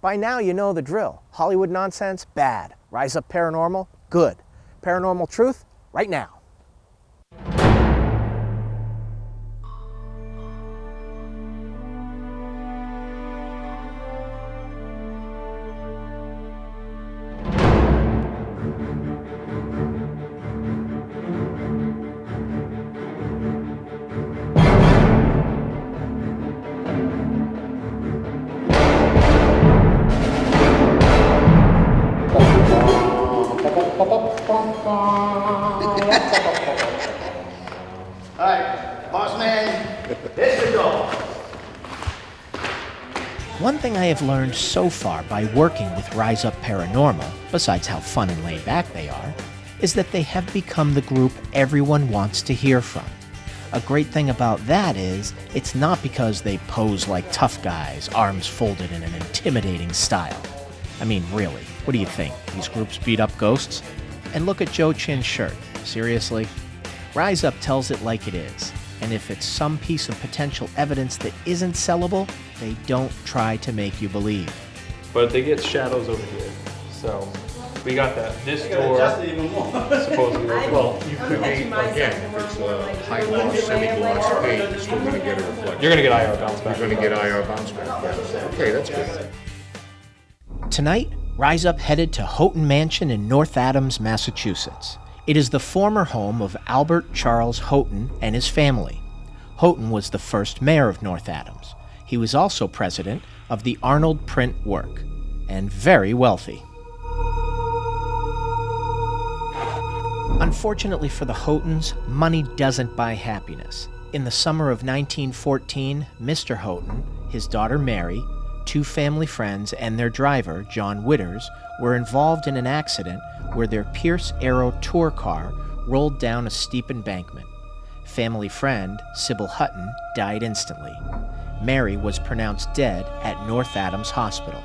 By now you know the drill. Hollywood nonsense, bad. Rise Up Paranormal, good. Paranormal truth, right now. Alright, boss man, here's the door. One thing I have learned so far by working with Rise Up Paranormal, besides how fun and laid back they are, is that they have become the group everyone wants to hear from. A great thing about that is, it's not because they pose like tough guys, arms folded in an intimidating style. I mean, really, what do you think? These groups beat up ghosts? And look at Joe Chin's shirt. Seriously? Rise Up tells it like it is, and if it's some piece of potential evidence that isn't sellable, they don't try to make you believe. But they get shadows over here, so we got that. This door supposedly. Well, you could be, again, if it's a high gloss, semi-gloss paint, you're still going to get a reflection. You're gonna get IR bounce back. You're going to get IR bounce back. Yeah. Okay, that's good. Tonight, Rise Up headed to Houghton Mansion in North Adams, Massachusetts. It is the former home of Albert Charles Houghton and his family. Houghton was the first mayor of North Adams. He was also president of the Arnold Print Work, and very wealthy. Unfortunately for the Houghtons, money doesn't buy happiness. In the summer of 1914, Mr. Houghton, his daughter Mary, two family friends, and their driver, John Witters, were involved in an accident where their Pierce Arrow tour car rolled down a steep embankment. Family friend, Sybil Hutton, died instantly. Mary was pronounced dead at North Adams Hospital.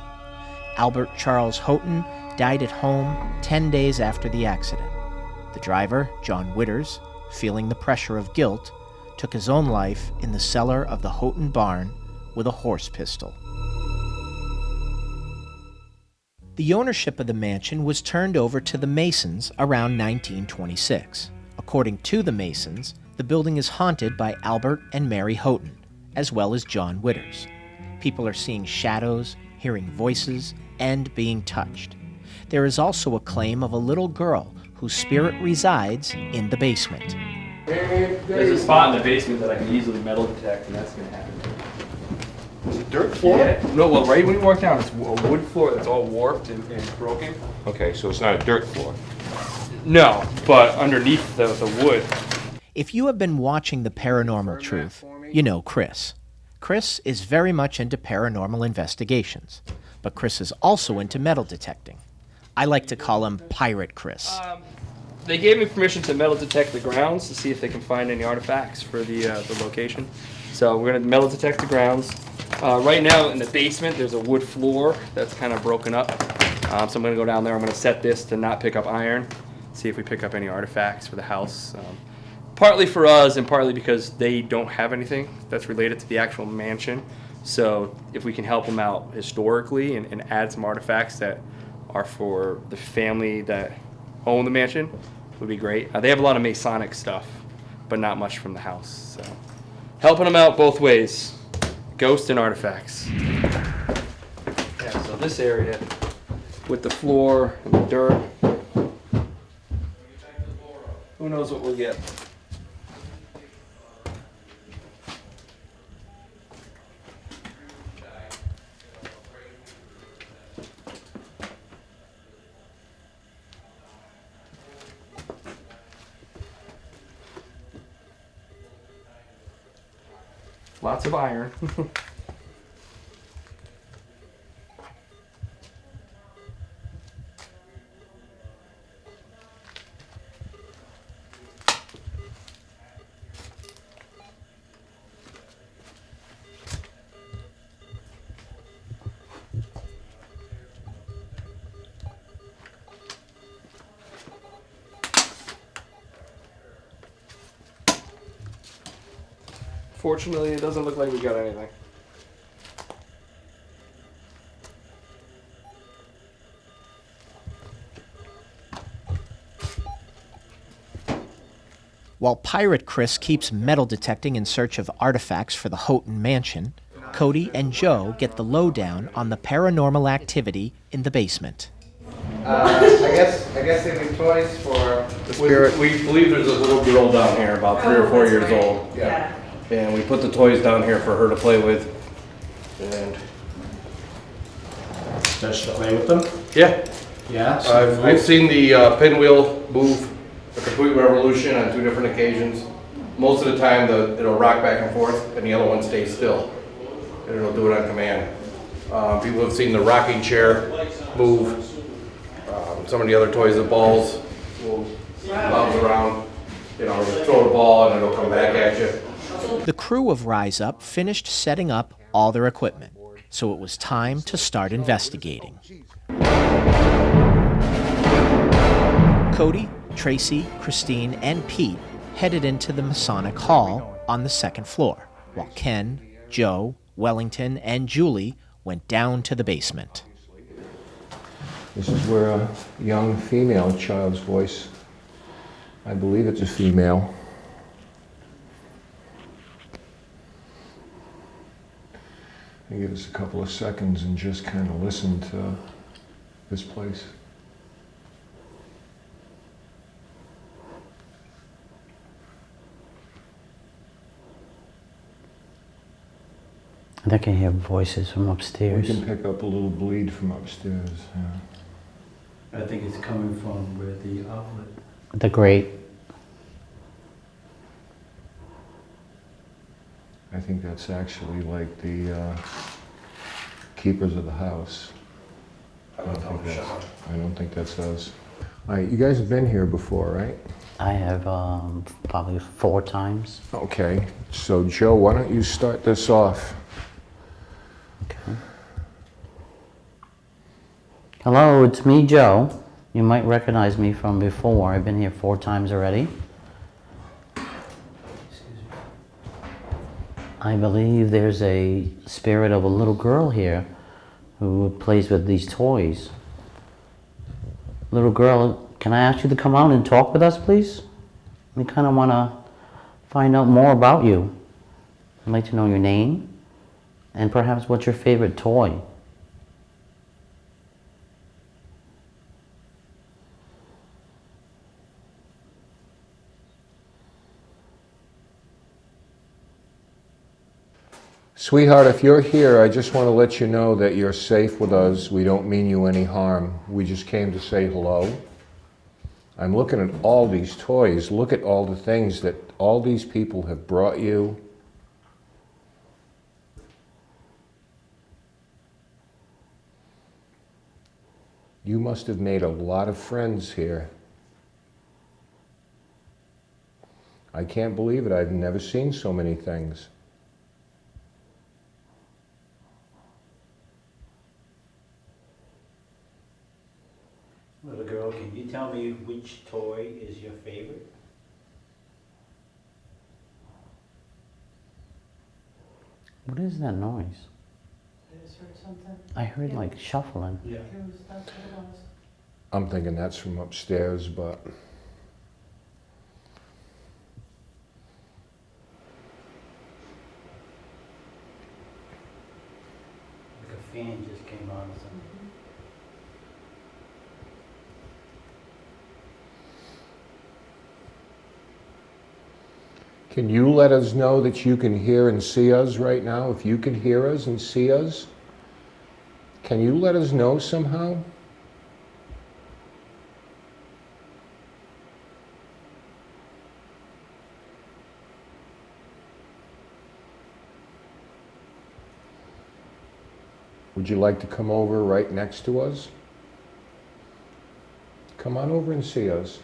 Albert Charles Houghton died at home 10 days after the accident. The driver, John Witters, feeling the pressure of guilt, took his own life in the cellar of the Houghton barn with a horse pistol. The ownership of the mansion was turned over to the Masons around 1926. According to the Masons, the building is haunted by Albert and Mary Houghton, as well as John Witters. People are seeing shadows, hearing voices, and being touched. There is also a claim of a little girl whose spirit resides in the basement. There's a spot in the basement that I can easily metal detect, and that's gonna happen. Is it dirt floor? Yeah. No, well, right when you walk down, it's a wood floor that's all warped and broken. Okay, so it's not a dirt floor. No, but underneath the wood. If you have been watching The Paranormal Truth, you know Chris. Chris is very much into paranormal investigations, but Chris is also into metal detecting. I like to call him Pirate Chris. They gave me permission to metal detect the grounds to see if they can find any artifacts for the location. So we're gonna metal detect the grounds. Right now in the basement, there's a wood floor that's kind of broken up. So I'm gonna go down there. I'm gonna set this to not pick up iron, see if we pick up any artifacts for the house. Partly for us and partly because they don't have anything that's related to the actual mansion. So if we can help them out historically and add some artifacts that are for the family that own the mansion, would be great. They have a lot of Masonic stuff, but not much from the house. So helping them out both ways, ghost and artifacts. Yeah, so this area with the floor and the dirt, who knows what we'll get. Lots of iron. Fortunately, it doesn't look like we got anything. While Pirate Chris keeps metal detecting in search of artifacts for the Houghton mansion, Cody and Joe get the lowdown on the paranormal activity in the basement. I guess they make toys for the spirit. We believe there's a little girl down here, about 3 or 4 years old. Yeah. And we put the toys down here for her to play with. And Does she play with them? yeah, Yeah. I've seen the pinwheel move a complete revolution on 2 different occasions. Most of the time, it'll rock back and forth, and the other one stays still. And it'll do it on command. People have seen the rocking chair move. Some of the other toys, the balls will bounce around. You know, throw the ball and it'll come back at you. The crew of Rise Up finished setting up all their equipment, so it was time to start investigating. Cody, Tracy, Christine, and Pete headed into the Masonic Hall on the 2nd floor, while Ken, Joe, Wellington, and Julie went down to the basement. This is where a young female child's voice, I believe it's a female. Give us a couple of seconds and just kind of listen to this place. I think I hear voices from We upstairs. can pick up a little bleed from upstairs. Yeah. I think it's coming from where the outlet. The grate. I think that's actually like the keepers of the house. I don't think that's us. All right, you guys have been here before, right? I have probably 4 times. Okay, so Joe, why don't you start this off? Okay. Hello, it's me, Joe. You might recognize me from before. I've been here 4 times already. I believe there's a spirit of a little girl here who plays with these toys. Little girl, can I ask you to come out and talk with us, please? We kind of want to find out more about you. I'd like to know your name and perhaps what's your favorite toy. Sweetheart, if you're here, I just want to let you know that you're safe with us. We don't mean you any harm. We just came to say hello. I'm looking at all these toys. Look at all the things that all these people have brought you. You must have made a lot of friends here. I can't believe it. I've never seen so many things. Little girl, can you tell me which toy is your favorite? What is that noise? I just heard something. I heard like shuffling. Yeah. That's what it was. I'm thinking that's from upstairs, but Like a fan just came on or something. can you let us know that you can hear and see us right now? If you can hear us and see us, can you let us know somehow? Would you like to come over right next to us? Come on over and see us.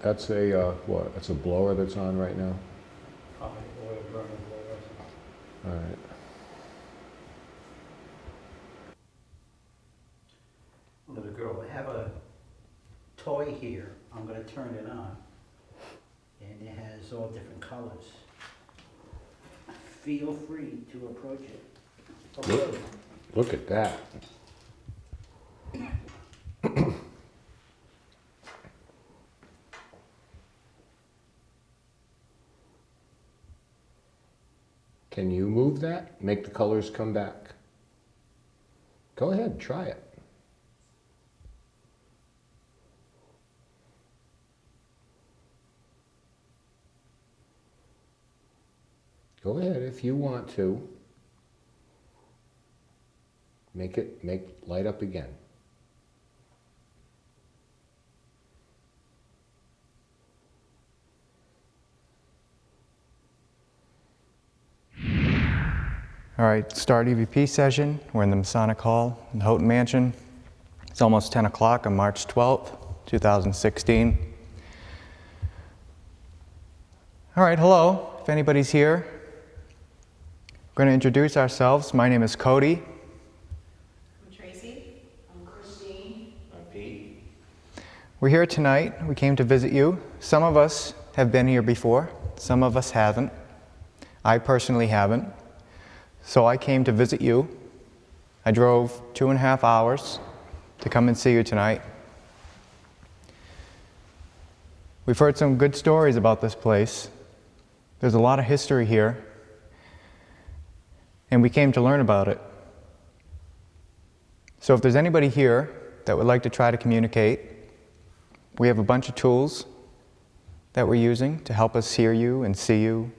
That's a, what? That's a blower that's on right now? Probably oil burner blower or something. All right. Little girl, I have a toy here. I'm going to turn it on. And it has all different colors. feel free to approach it. Look, look at that. Can you move that? Make the colors come back. Go ahead, try it. Go ahead if you want to. Make light up again. All right, start EVP session. We're in the Masonic Hall in the Houghton Mansion. It's almost 10 o'clock on March 12th, 2016. All right, hello, if anybody's here. We're going to introduce ourselves. My name is Cody. I'm Tracy. I'm Christine. I'm Pete. We're here tonight. We came to visit you. Some of us have been here before. Some of us haven't. I personally haven't. So I came to visit you. I drove 2.5 hours to come and see you tonight. We've heard some good stories about this place. There's a lot of history here, and we came to learn about it. So if there's anybody here that would like to try to communicate, we have a bunch of tools that we're using to help us hear you and see you.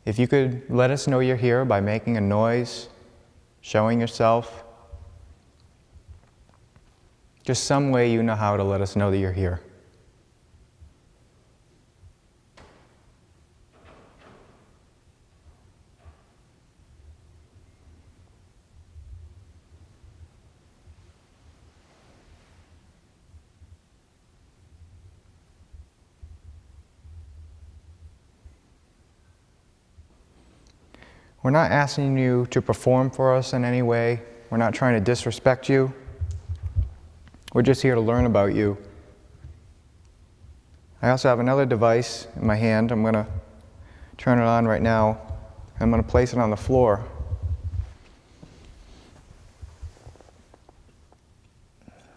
If you could let us know you're here by making a noise, showing yourself, just some way you know how to let us know that you're here. We're not asking you to perform for us in any way. We're not trying to disrespect you. We're just here to learn about you. I also have another device in my hand. I'm going to turn it on right now. I'm going to place it on the floor.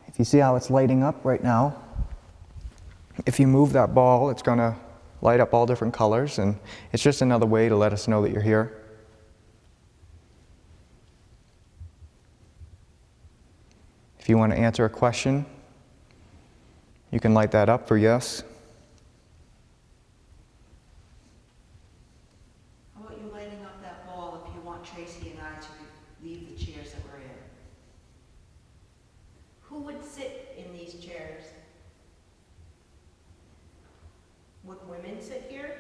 If you see how it's lighting up right now, if you move that ball, it's going to light up all different colors, and it's just another way to let us know that you're here. If you want to answer a question, you can light that up for yes. How about you lighting up that ball if you want Tracy and I to leave the chairs that we're in? Who would sit in these chairs? Would women sit here?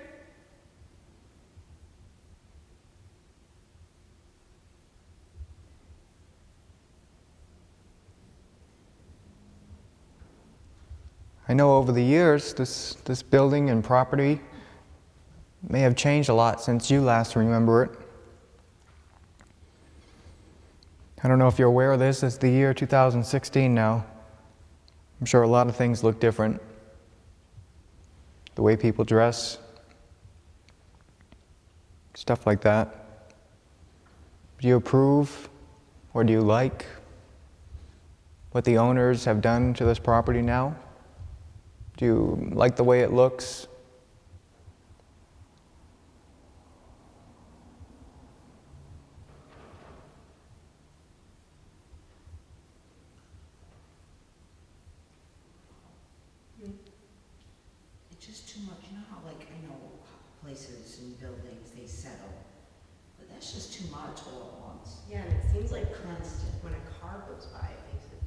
I know over the years, this building and property may have changed a lot since you last remember it. I don't know if you're aware of this, it's the year 2016 now. I'm sure a lot of things look different. The way people dress, stuff like that. Do you approve or do you like what the owners have done to this property now? Do you like the way it looks? It's just too much. You know how, like, I know places and buildings, they settle. But that's just too much all at once. Yeah, and it seems like constant. When a car goes by, it makes it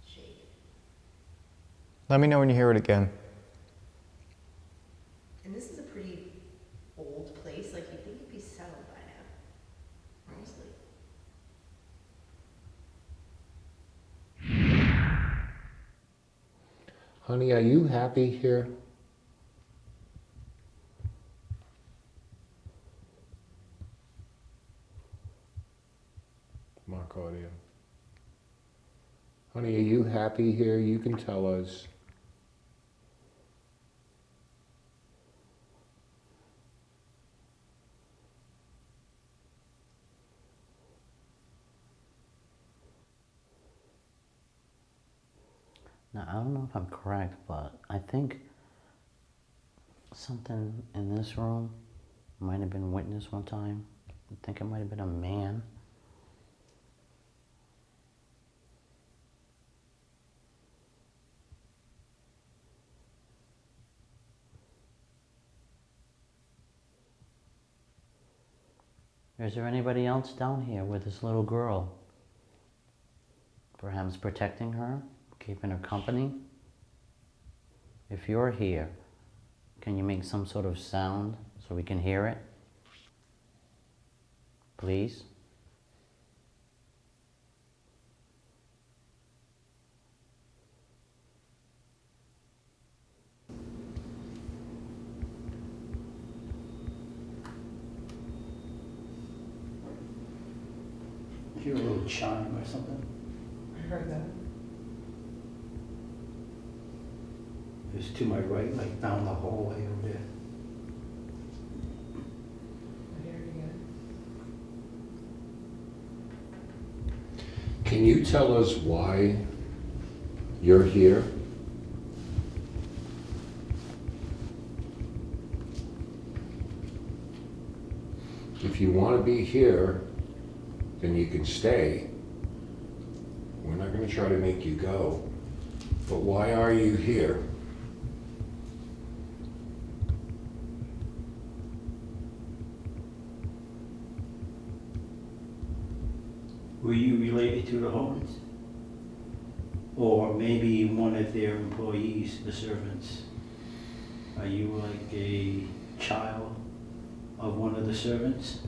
shake. Let me know when you hear it again. And this is a pretty old place. Like, you'd think it'd be settled by now. Honestly. Honey, are you happy here? Mark audio. Honey, are you happy here? You can tell us. Now, I don't know if I'm correct, but I think something in this room might have been witnessed one time. I think it might have been a man. Is there anybody else down here with this little girl? Perhaps protecting her, keeping her company? If you're here, can you make some sort of sound so we can hear it? Please? Hear a little chime or something? I heard that. It's to my right, like down the hallway over there. I hear it again. Can you tell us why you're here? If you want to be here, then you can stay. We're not going to try to make you go. But why are you here? Were you related to the Horns? Or maybe one of their employees, the servants? Are you like a child of one of the servants?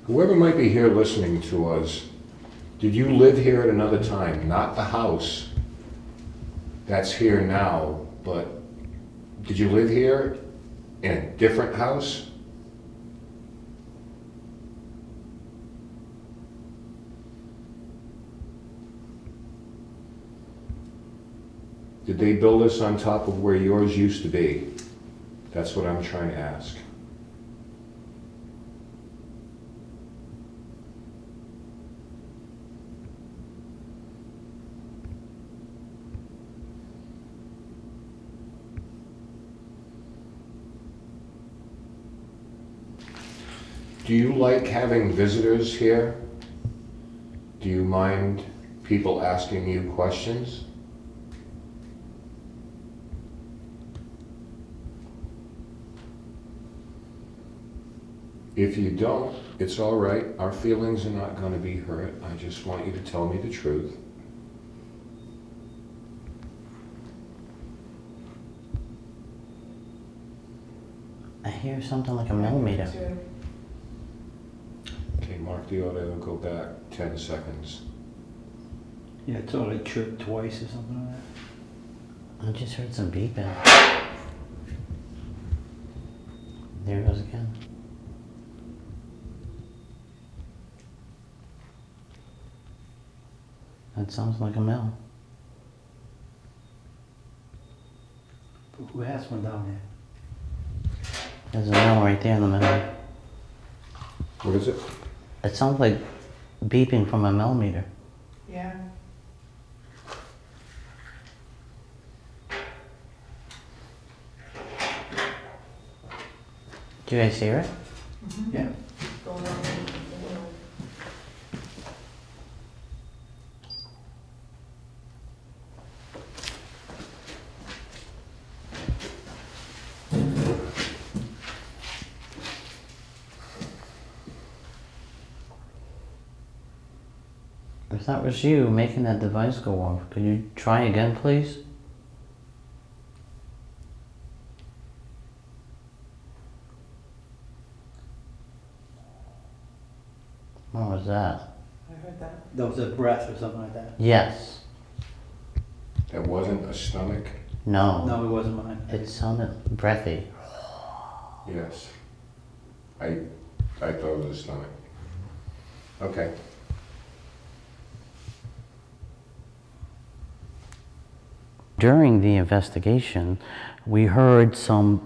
Whoever might be here listening to us, did you live here at another time? Not the house that's here now, but did you live here in a different house? Did they build this on top of where yours used to be? That's what I'm trying to ask. Do you like having visitors here? Do you mind people asking you questions? If you don't, it's all right. Our feelings are not going to be hurt. I just want you to tell me the truth. I hear something like a millimeter. Okay, mark the audio and go back 10 seconds. Yeah, it's all like chirped twice or something like that. I just heard some beeping. There it goes again. That sounds like a mill. But who has one down there? There's a mill right there in the middle. What is it? It sounds like beeping from a millimeter. Yeah. Do you guys hear it? Yeah. Going on. If that was you making that device go off, could you try again, please? What was that? I heard that. That was a breath or something like that. Yes. That wasn't a stomach? No. No, it wasn't mine. It sounded breathy. Yes. I thought it was a stomach. Okay. During the investigation, we heard some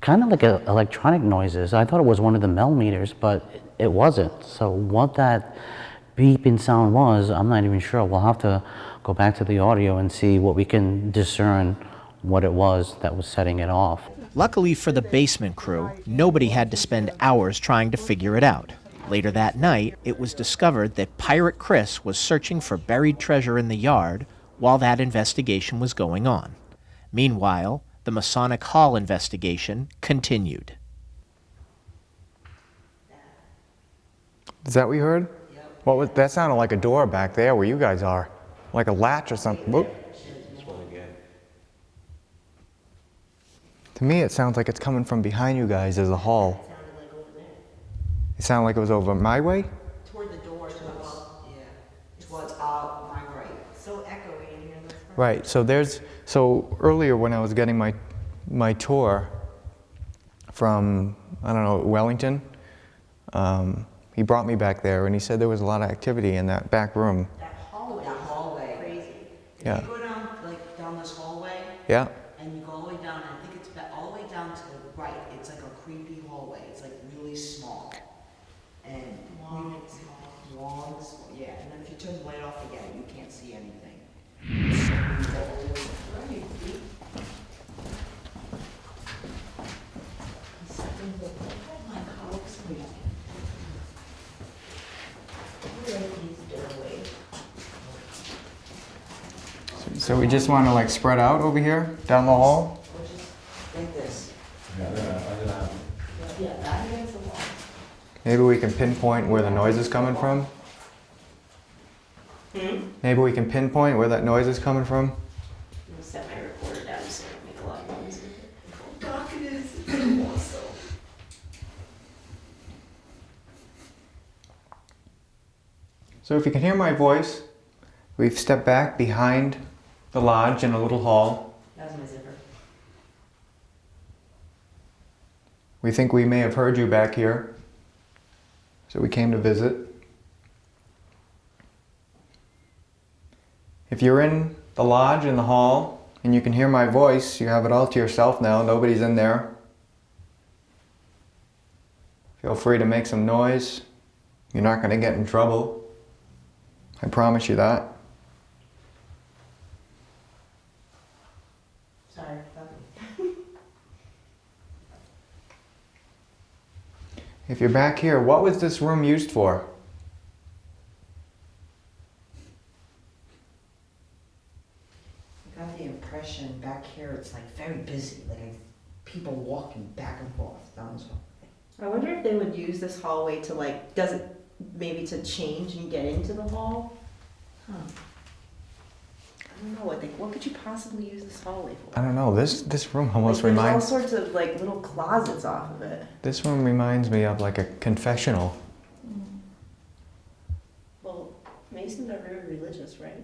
kind of like electronic noises. I thought it was one of the millimeters, but it wasn't. So what that beeping sound was, I'm not even sure. We'll have to go back to the audio and see what we can discern what it was that was setting it off. Luckily for the basement crew, nobody had to spend hours trying to figure it out. Later that night, it was discovered that Pirate Chris was searching for buried treasure in the yard while that investigation was going on. Meanwhile, the Masonic Hall investigation continued. Is that what you heard? Yep. What was, that sounded like a door back there where you guys are. Like a latch or something. Whoop. To me, it sounds like it's coming from behind you guys as a hall. It sounded like it was over my way? Toward the door, towards my right. So echoey in here. Right, so earlier when I was getting my tour from, I don't know, Wellington, he brought me back there and he said there was a lot of activity in that back room. That hallway. Crazy. Yeah. If you go down, like, down this hallway. Yeah. And you go all the way down, I think it's all the way down to the right. It's like a creepy hallway. It's like really small. And long, small. Yeah, and then if you turn the light off again, you can't see anything. So we just want to like spread out over here, down the hall? Like this. Maybe we can pinpoint where the noise is coming from? Maybe we can pinpoint where that noise is coming from? I'm gonna set my recorder down so I don't make a lot of noise. How dark it is. Also. So if you can hear my voice, we've stepped back behind the lodge in a little hall. That was my zipper. We think we may have heard you back here, so we came to visit. If you're in the lodge in the hall and you can hear my voice, you have it all to yourself now, nobody's in there. Feel free to make some noise. You're not going to get in trouble. I promise you that. Sorry. If you're back here, what was this room used for? I got the impression back here it's like very busy, like people walking back and forth down this hall. I wonder if they would use this hallway to like, does it maybe to change and get into the hall? Huh. I don't know, what could you possibly use this hallway for? I don't know, this room almost Like, reminds... there's all sorts of like little closets off of it. This room reminds me of like a confessional. Well, Masons are very religious, right?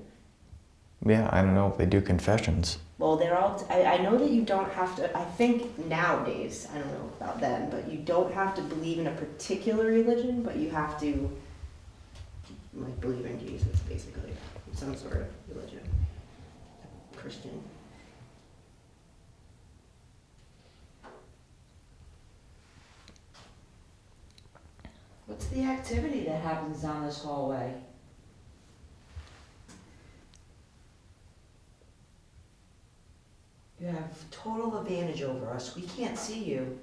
Yeah, I don't know if they do confessions. Well, they're all, I know that you don't have to, I think nowadays, I don't know about then, but you don't have to believe in a particular religion, but you have to, like, believe in Jesus, basically, some sort of religion. Christian. What's the activity that happens down this hallway? You have total advantage over us. We can't see you.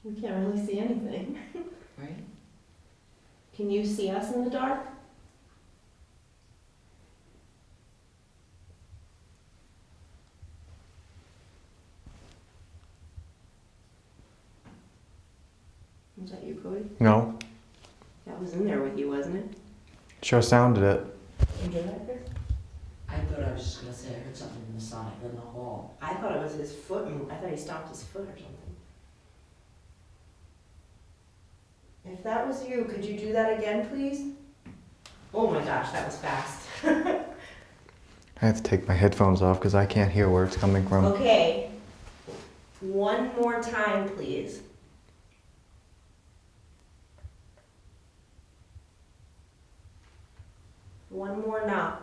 We can't really see anything. Right? Can you see us in the dark? Was that you, Cody? No, That was in there with you, wasn't it? sure sounded it. You hear that, Chris? I thought I was just gonna say I heard something in the side in the hall. I thought it was his foot. I thought he stomped his foot or something. If that was you, could you do that again, please? Oh my gosh, that was fast. I have to take my headphones off because I can't hear where it's coming from. Okay. One more time, please. One more knock.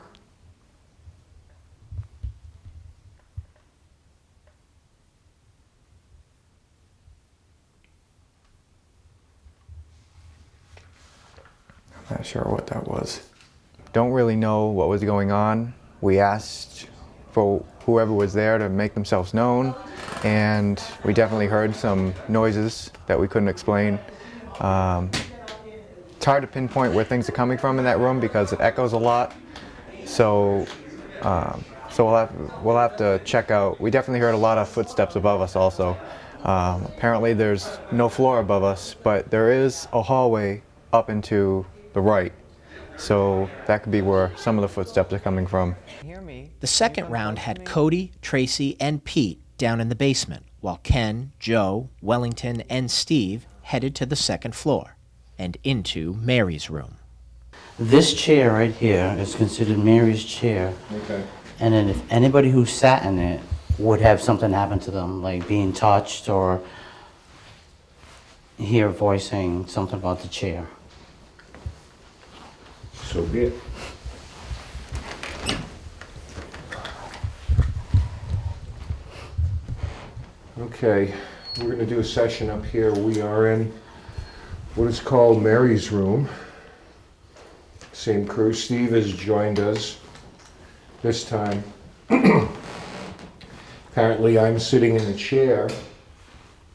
Not sure what that was. Don't really know what was going on. We asked for whoever was there to make themselves known, and we definitely heard some noises that we couldn't explain. It's hard to pinpoint where things are coming from in that room because it echoes a lot. So we'll have to check out. We definitely heard a lot of footsteps above us also. Apparently there's no floor above us, but there is a hallway up into the right. So that could be where some of the footsteps are coming from. The second round had Cody, Tracy, and Pete down in the basement, while Ken, Joe, Wellington, and Steve headed to the second floor and into Mary's room. This chair right here is considered Mary's chair. Okay. And then if anybody who sat in it would have something happen to them, like being touched or hear a voice saying something about the chair. So be it. Okay, we're going to do a session up here. We are in what is called Mary's room. Same crew. Steve has joined us this time. Apparently I'm sitting in a chair,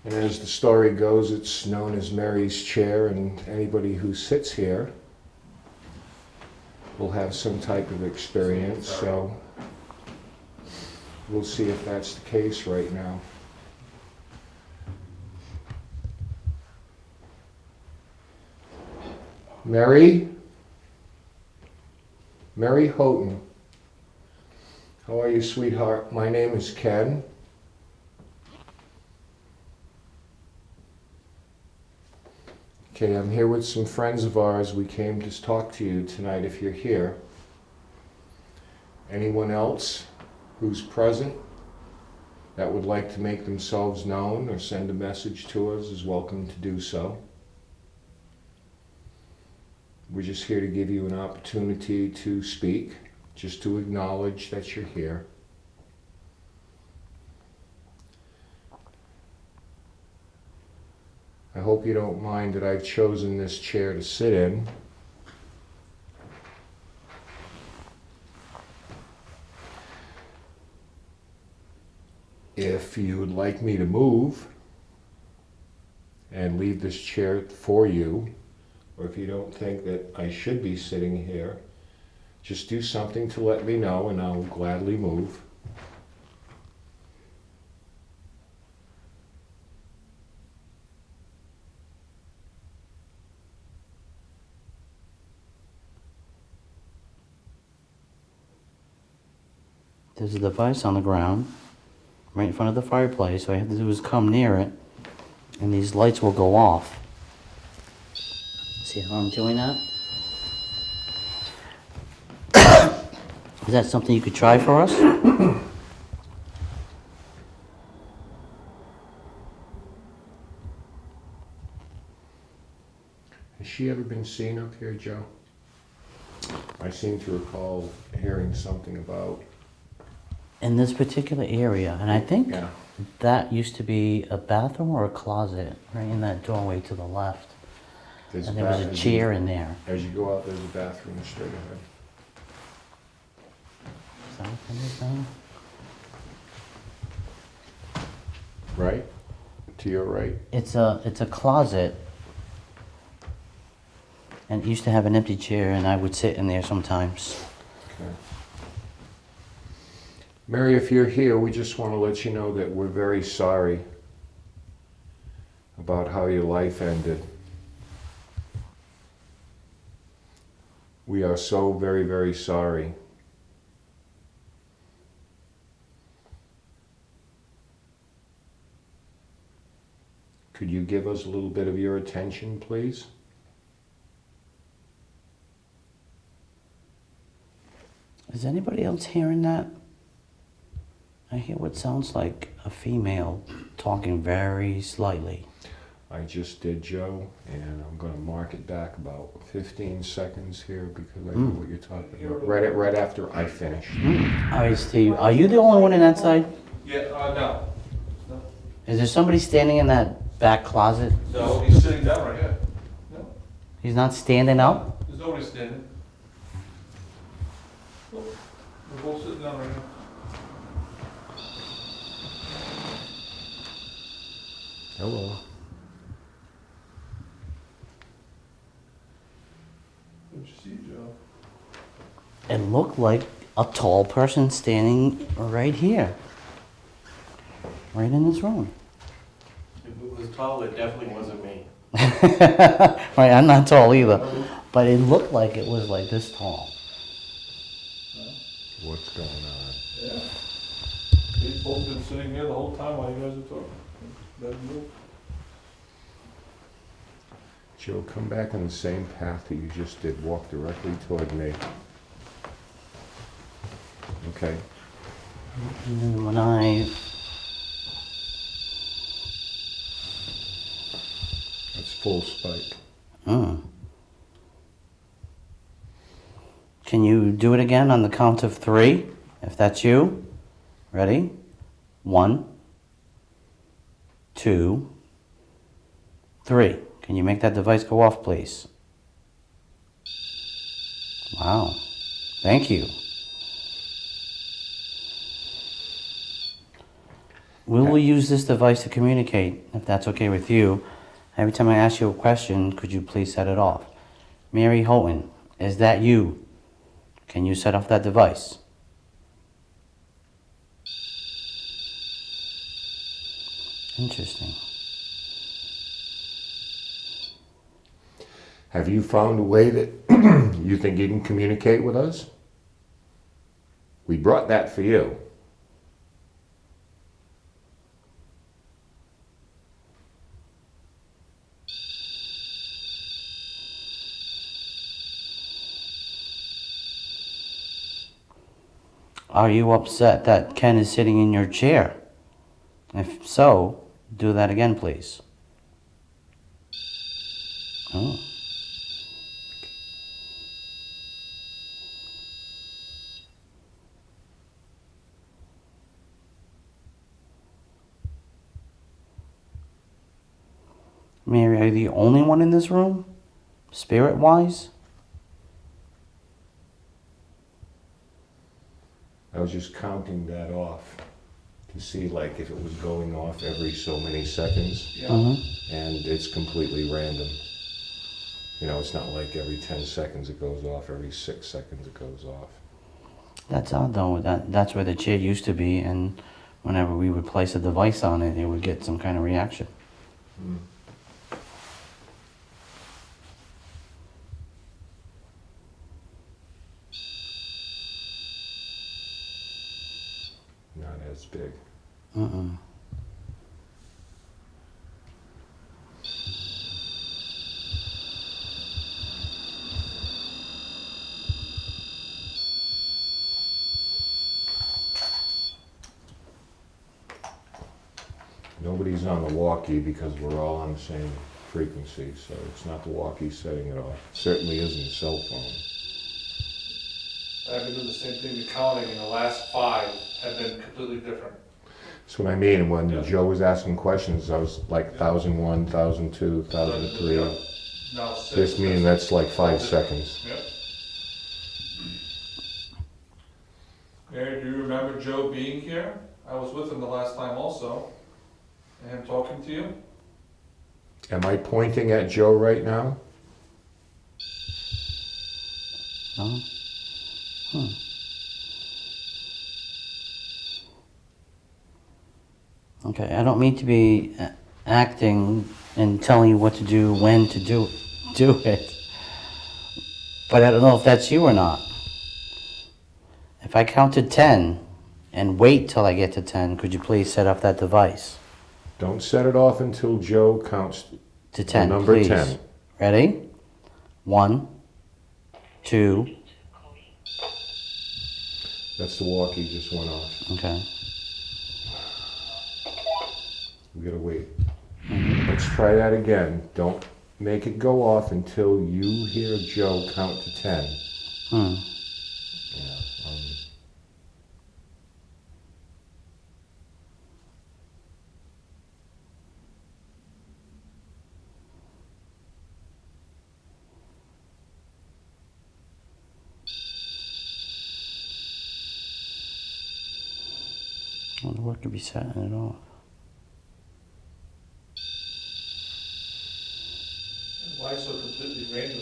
and as the story goes, it's known as Mary's chair, and anybody who sits here will have some type of experience, so we'll see if that's the case right now. Mary Houghton. How are you, sweetheart? My name is Ken. Okay, I'm here with some friends of ours. We came to talk to you tonight if you're here. Anyone else who's present that would like to make themselves known or send a message to us is welcome to do so. We're just here to give you an opportunity to speak, just to acknowledge that you're here. I hope you don't mind that I've chosen this chair to sit in. If you would like me to move and leave this chair for you, or if you don't think that I should be sitting here, just do something to let me know and I'll gladly move. There's a device on the ground right in front of the fireplace. So all you have to do is come near it and these lights will go off. See how I'm doing that? Is that something you could try for us? Has she ever been seen up here, Joe? I seem to recall hearing something about... In this particular area, and I think Yeah. that used to be a bathroom or a closet right in that doorway to the left. There's And there was a chair in there. As you go out, there's a bathroom straight ahead. Is that what that is now? Right? To your right? It's a closet, and it used to have an empty chair, and I would sit in there sometimes. Okay. Mary, if you're here, we just want to let you know that we're very sorry about how your life ended. We are so very, very sorry. Could you give us a little bit of your attention, please? Is anybody else hearing that? I hear what sounds like a female talking very slightly. I just did, Joe, and I'm going to mark it back about 15 seconds here because I know what you're talking about. Right after I finish. All right, Steve, are you the only one in that side? Yeah, no. Is there somebody standing in that back closet? No, he's sitting down right here. No. He's not standing up? There's nobody standing. Oh, we're both sitting down right now. Hello. What'd you see, Joe? It looked like a tall person standing right here. Right in this room. If it was tall, it definitely wasn't me. Right, I'm not tall either. But it looked like it was like this tall. What's going on? Yeah. They've both been sitting here the whole time while you guys are talking. That move. Joe, come back on the same path that you just did. Walk directly toward me. Okay. And then when I... That's full spike. Can you do it again on the count of 3? If that's you. Ready? 1, 2, 3. Can you make that device go off, please? Wow. Thank you. We will use this device to communicate, if that's okay with you. Every time I ask you a question, could you please set it off? Mary Houghton, is that you? Can you set off that device? Interesting. Have you found a way that you think you can communicate with us? We brought that for you. Are you upset that Ken is sitting in your chair? If so, do that again, please. Oh. Mary, are you the only one in this room? Spirit-wise? I was just counting that off to see like if it was going off every so many seconds. Yeah. And it's completely random. You know, it's not like every 10 seconds it goes off, every 6 seconds it goes off. That's odd though. That's where the chair used to be, and whenever we would place a device on it, it would get some kind of reaction. Mm. Not as big. Nobody's on the walkie because we're all on the same frequency, so it's not the walkie setting it off. It certainly isn't a cell phone. I've been doing the same thing, the counting, and the last 5 have been completely different. That's what I mean. And when Joe was asking questions, I was like 1001, 1002, 1003. Now 6. This meaning that's like 5 seconds. Yep. Mary, do you remember Joe being here? I was with him the last time also, and him talking to you. Am I pointing at Joe right now? No? Okay, I don't mean to be acting and telling you what to do, when to do it. But I don't know if that's you or not. If I count to 10 and wait till I get to 10, could you please set off that device? Don't set it off until Joe counts To 10, the number please. 10. Ready? 1, 2. That's the walkie just went off. Okay. We gotta wait. Let's try that again. Don't make it go off until you hear Joe count to 10. Yeah. What could be setting it off? Why so completely random?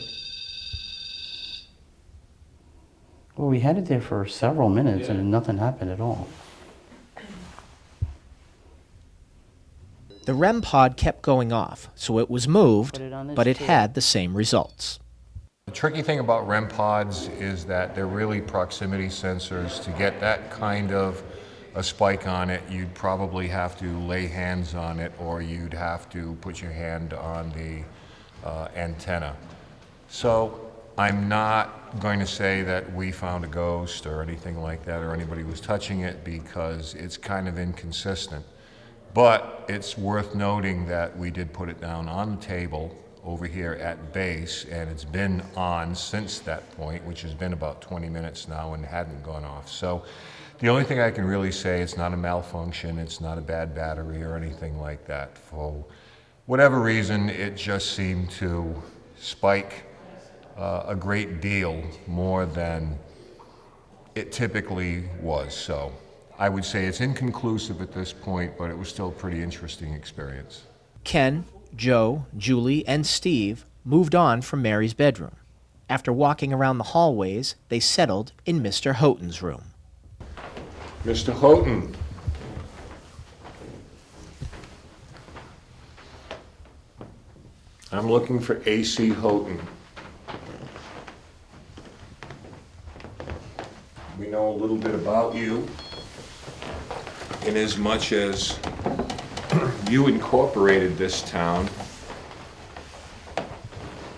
Well, we had it there for several minutes Yeah. and nothing happened at all. The REM pod kept going off, so it was moved, Put it on this but it chair. had the same results. The tricky thing about REM pods is that they're really proximity sensors. To get that kind of a spike on it, you'd probably have to lay hands on it, or you'd have to put your hand on the antenna. So I'm not going to say that we found a ghost or anything like that, or anybody was touching it, because it's kind of inconsistent. But it's worth noting that we did put it down on the table over here at base, and it's been on since that point, which has been about 20 minutes now and hadn't gone off. So the only thing I can really say, it's not a malfunction, it's not a bad battery or anything like that. For whatever reason, it just seemed to spike a great deal more than it typically was. So I would say it's inconclusive at this point, but it was still a pretty interesting experience. Ken, Joe, Julie, and Steve moved on from Mary's bedroom. After walking around the hallways, they settled in Mr. Houghton's room. Mr. Houghton. I'm looking for A.C. Houghton. We know a little bit about you, in as much as you incorporated this town.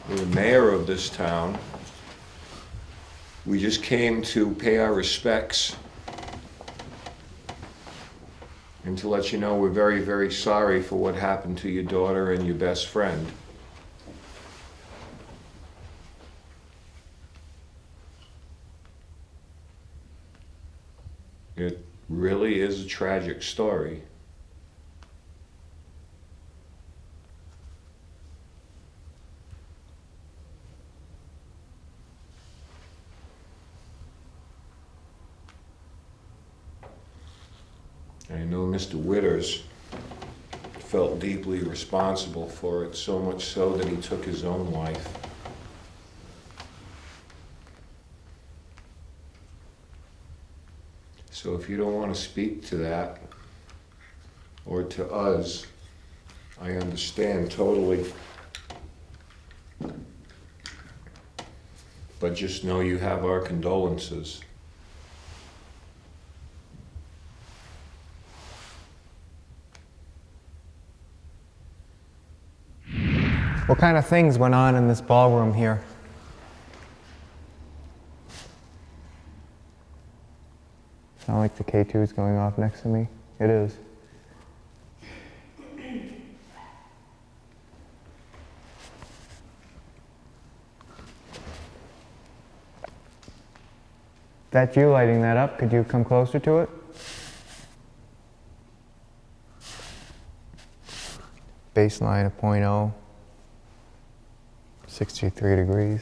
You're the mayor of this town. We just came to pay our respects and to let you know we're very, very sorry for what happened to your daughter and your best friend. It really is a tragic story. I know Mr. Witters felt deeply responsible for it, so much so that he took his own life. So if you don't want to speak to that, or to us, I understand totally. But just know you have our condolences. What kind of things went on in this ballroom here? Sound like the K2 is going off next to me? It is. That's you lighting that up. Could you come closer to it? Baseline of 0.0. 63 degrees.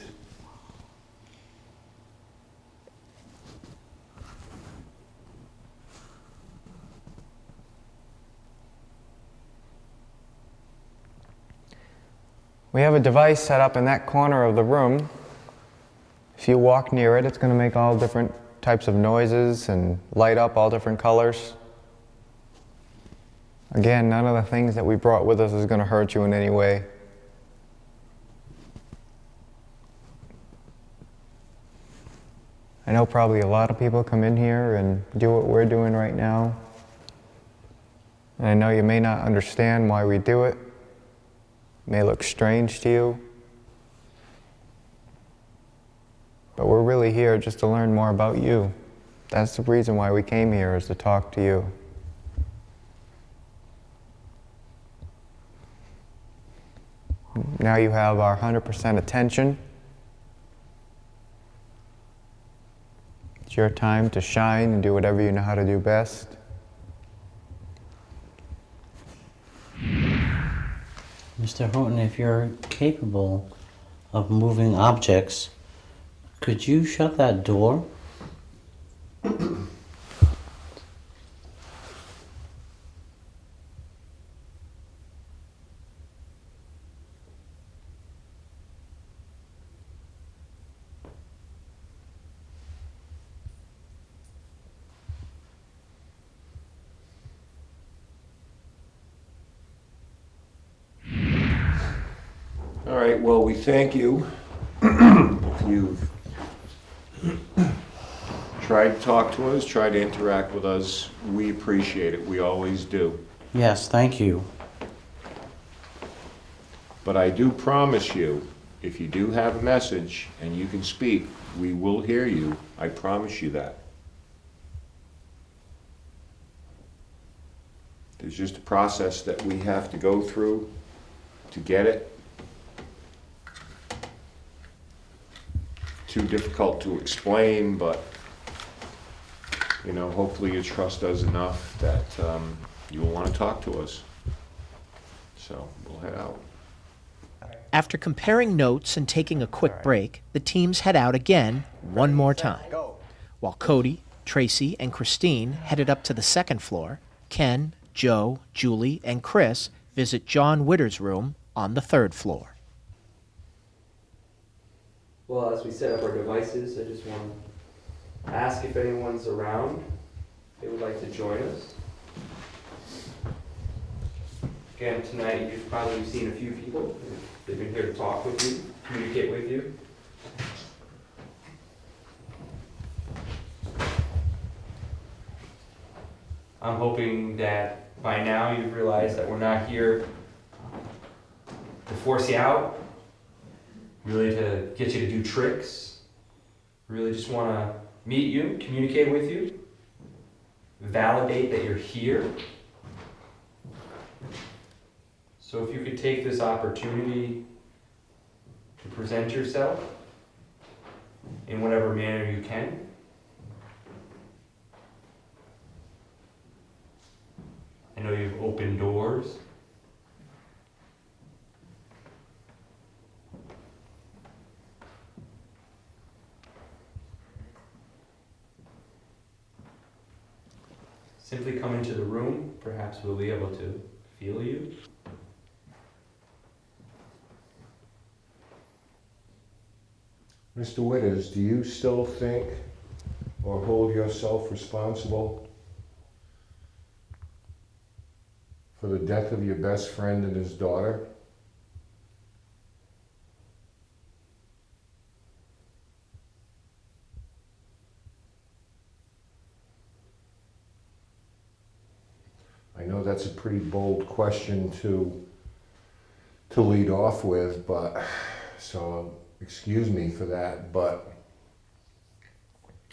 We have a device set up in that corner of the room. If you walk near it, it's going to make all different types of noises and light up all different colors. Again, none of the things that we brought with us is going to hurt you in any way. I know probably a lot of people come in here and do what we're doing right now. And I know you may not understand why we do it. It may look strange to you. But we're really here just to learn more about you. That's the reason why we came here, is to talk to you. Now you have our 100% attention. It's your time to shine and do whatever you know how to do best. Mr. Houghton, if you're capable of moving objects, could you shut that door? All right, well, we thank you. If you've tried to talk to us, tried to interact with us, we appreciate it. We always do. Yes, thank you. But I do promise you, if you do have a message and you can speak, we will hear you. I promise you that. There's just a process that we have to go through to get it. Too difficult to explain, but you know, hopefully you trust us enough that you'll want to talk to us. So we'll head out. After comparing notes and taking a quick break, the teams head out again one more time. While Cody, Tracy, and Christine headed up to the second floor, Ken, Joe, Julie, and Chris visit John Witter's room on the third floor. Well, as we set up our devices, I just want to ask if anyone's around. They would like to join us. Again, tonight you've probably seen a few people. They've been here to talk with you, communicate with you. I'm hoping that by now you've realized that we're not here to force you out, really to get you to do tricks. Really just want to meet you, communicate with you, validate that you're here. So if you could take this opportunity to present yourself in whatever manner you can. I know you've opened doors. Simply come into the room, perhaps we'll be able to feel you. Mr. Witters, do you still think or hold yourself responsible for the death of your best friend and his daughter? I know that's a pretty bold question to lead off with, but so excuse me for that, but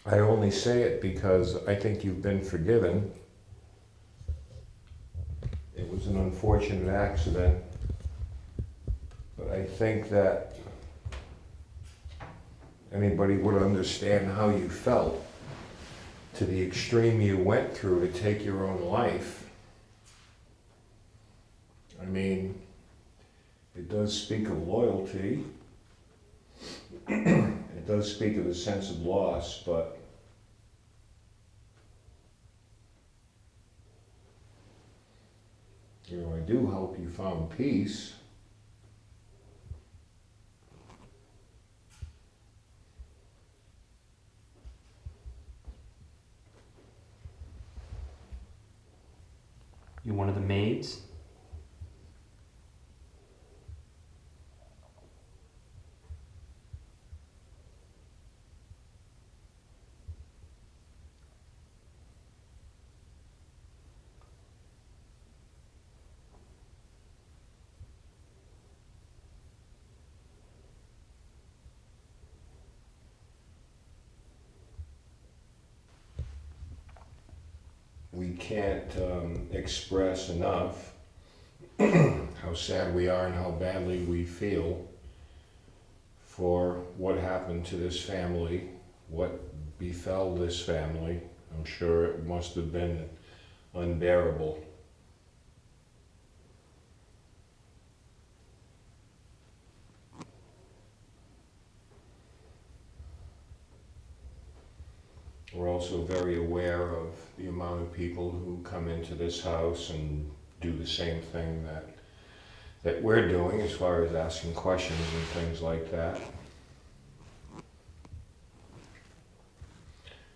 I only say it because I think you've been forgiven. It was an unfortunate accident, but I think that anybody would understand how you felt to the extreme you went through to take your own life. I mean, it does speak of loyalty. It does speak of a sense of loss, but you know, I do hope you found peace. You one of the maids? We can't express enough how sad we are and how badly we feel for what happened to this family, what befell this family. I'm sure it must have been unbearable. We're also very aware of the amount of people who come into this house and do the same thing that we're doing as far as asking questions and things like that.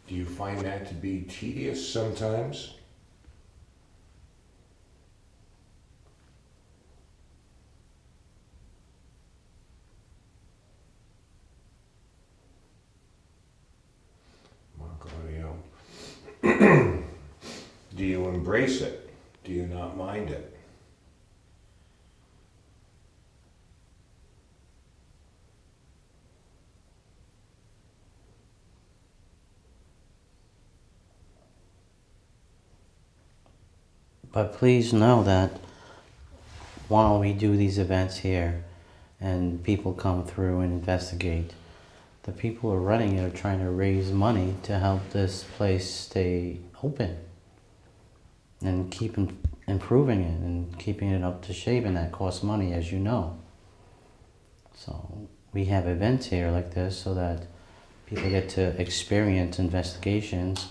Do you find that to be tedious sometimes? embrace it? Do you not mind it? But please know that while we do these events here and people come through and investigate, the people who are running it are trying to raise money to help this place stay open and keep improving it and keeping it up to shape, and that costs money, as you know. So we have events here like this so that people get to experience investigations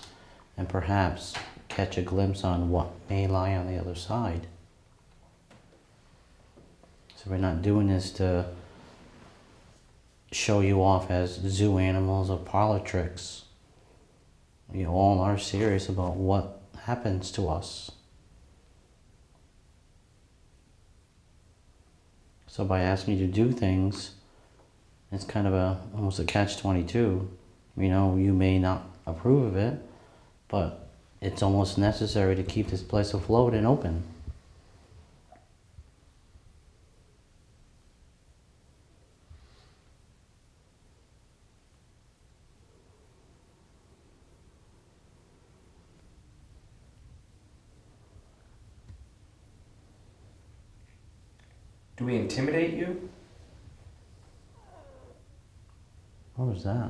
and perhaps catch a glimpse on what may lie on the other side. So we're not doing this to show you off as zoo animals or parlor tricks. We all are serious about what happens to us. So by asking you to do things, it's kind of almost a catch-22. We know you may not approve of it, but it's almost necessary to keep this place afloat and open. Do we intimidate you? What was that?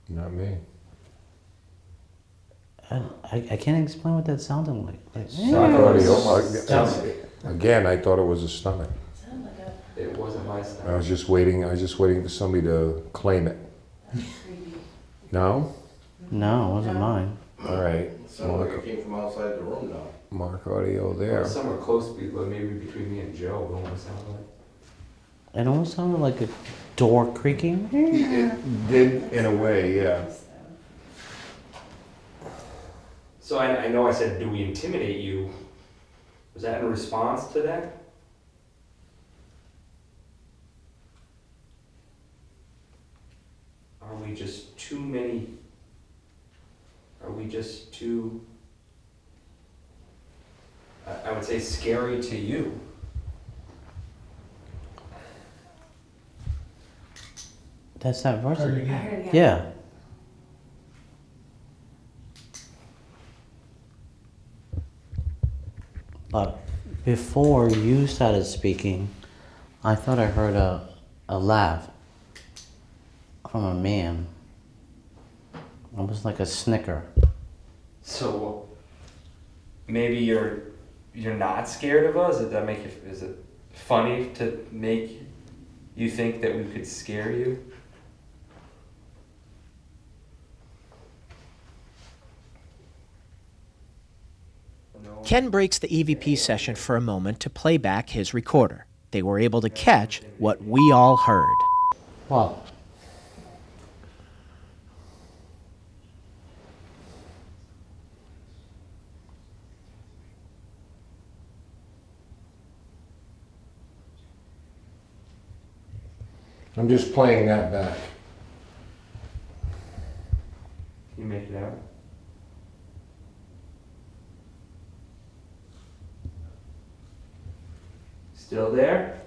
Not me. I can't explain what that sounded like. Again, I thought it was a stomach. It wasn't my I style. was just waiting for somebody to claim it. No? No, it wasn't mine. All right. Sounded like it came from outside the room now. Mark audio there. Somewhere close, maybe between me and Joe, it almost sounded like. It almost sounded like a door creaking. It did in a way, yeah. So I know I said, do we intimidate you? Was that in response to that? Are we just too many? Are we just too, I would say, scary to you? That's that verse. Yeah. But before you started speaking, I thought I heard a laugh from a man. Almost like a snicker. So maybe you're not scared of us? Is it funny to make you think that we could scare you? Ken breaks the EVP session for a moment to play back his recorder. They were able to catch what we all heard. What? I'm just playing that back. Can you make it out? Still there?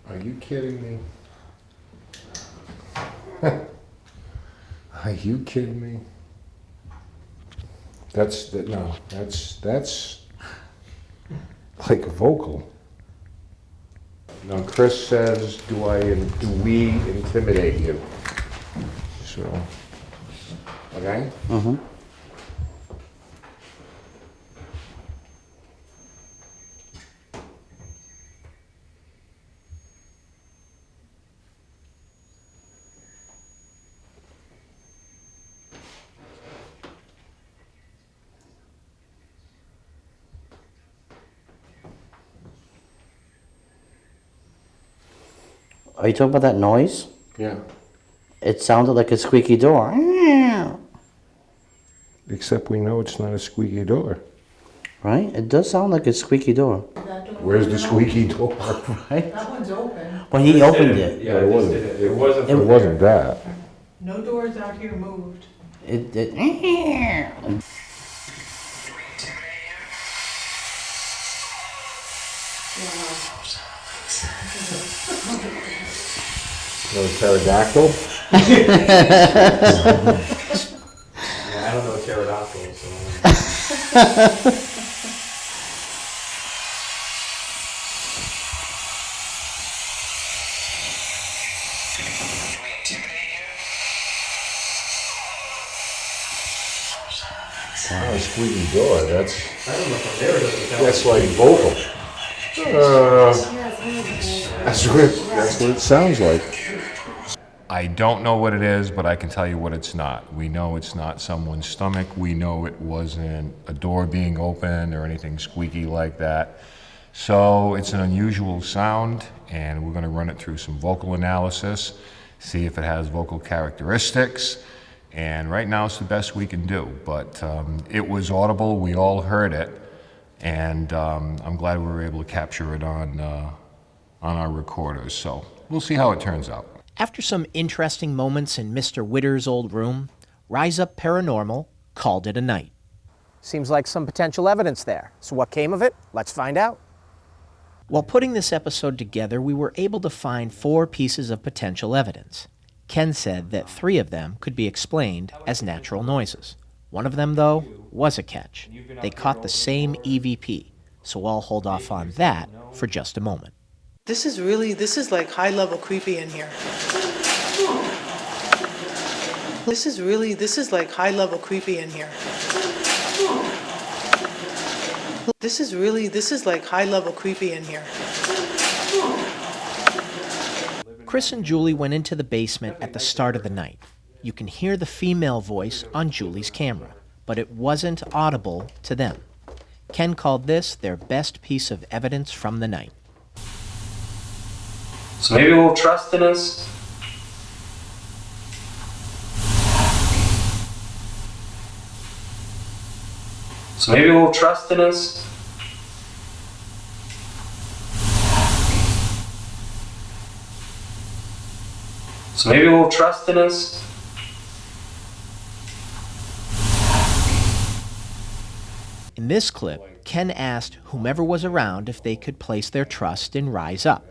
Are you kidding me? Are you kidding me? That's like vocal. Now Chris says, do we intimidate you? So, okay? Mm-hmm. Are you talking about that noise? Yeah. It sounded like a squeaky door. Except we know it's not a squeaky door. Right? It does sound like a squeaky door. The Where's the squeaky door? Right? That one's open. Well, he opened it. Yeah, it wasn't. It wasn't. It wasn't that. No doors out here moved. It No pterodactyl? Yeah, I don't know pterodactyls, so. Oh, a squeaky door, that's I don't know if there it is. that's like vocal. That's what it sounds like. I don't know what it is, but I can tell you what it's not. We know it's not someone's stomach. We know it wasn't a door being opened or anything squeaky like that. So it's an unusual sound, and we're going to run it through some vocal analysis, see if it has vocal characteristics. And right now it's the best we can do, but it was audible. We all heard it, and I'm glad we were able to capture it on our recorders. So we'll see how it turns out. After some interesting moments in Mr. Witter's old room, Rise Up Paranormal called it a night. Seems like some potential evidence there. So what came of it? Let's find out. While putting this episode together, we were able to find 4 pieces of potential evidence. Ken said that 3 of them could be explained as natural noises. One of them, though, was a catch. They caught the same EVP, so I'll hold off on that for just a moment. This is like high-level creepy in here. This is like high-level creepy in here. This is like high-level creepy in here. Chris and Julie went into the basement at the start of the night. You can hear the female voice on Julie's camera, but it wasn't audible to them. Ken called this their best piece of evidence from the night. So maybe we'll trust in us. So maybe we'll trust in us. So maybe we'll trust in us. In this clip, Ken asked whomever was around if they could place their trust in Rise Up.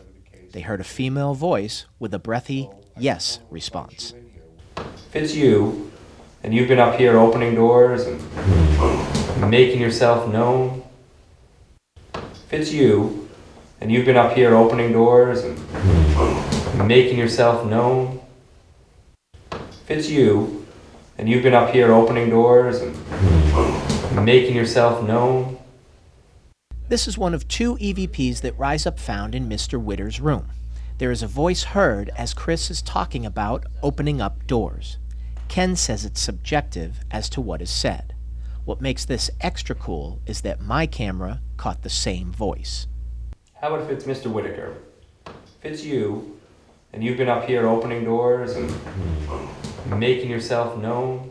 They heard a female voice with a breathy yes response. If it's you, and you've been up here opening doors and making yourself known. If it's you, and you've been up here opening doors and making yourself known. If it's you, and you've been up here opening doors and making yourself known. This is one of 2 EVPs that Rise Up found in Mr. Witter's room. There is a voice heard as Chris is talking about opening up doors. Ken says it's subjective as to what is said. What makes this extra cool is that my camera caught the same voice. How about if it's Mr. Whitaker? If it's you, and you've been up here opening doors and making yourself known.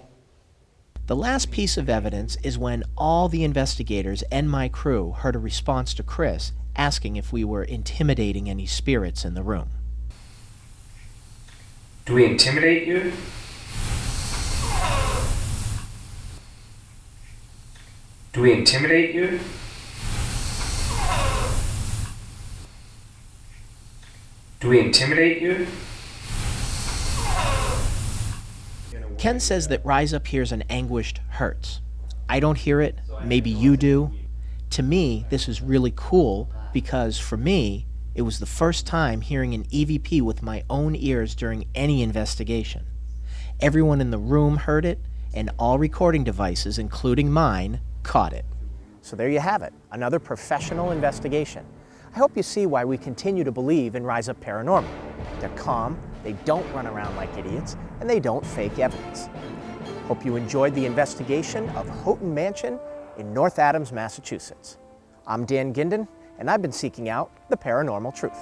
The last piece of evidence is when all the investigators and my crew heard a response to Chris asking if we were intimidating any spirits in the room. Do we intimidate you? Do we intimidate you? Do we intimidate you? Ken says that Rise Up hears an anguished hurts. I don't hear it, maybe you do. To me, this is really cool because for me, it was the first time hearing an EVP with my own ears during any investigation. Everyone in the room heard it, and all recording devices, including mine, caught it. So there you have it, another professional investigation. I hope you see why we continue to believe in Rise Up Paranormal. They're calm, they don't run around like idiots, and they don't fake evidence. Hope you enjoyed the investigation of Houghton Mansion in North Adams, Massachusetts. I'm Dan Ginden, and I've been seeking out the paranormal truth.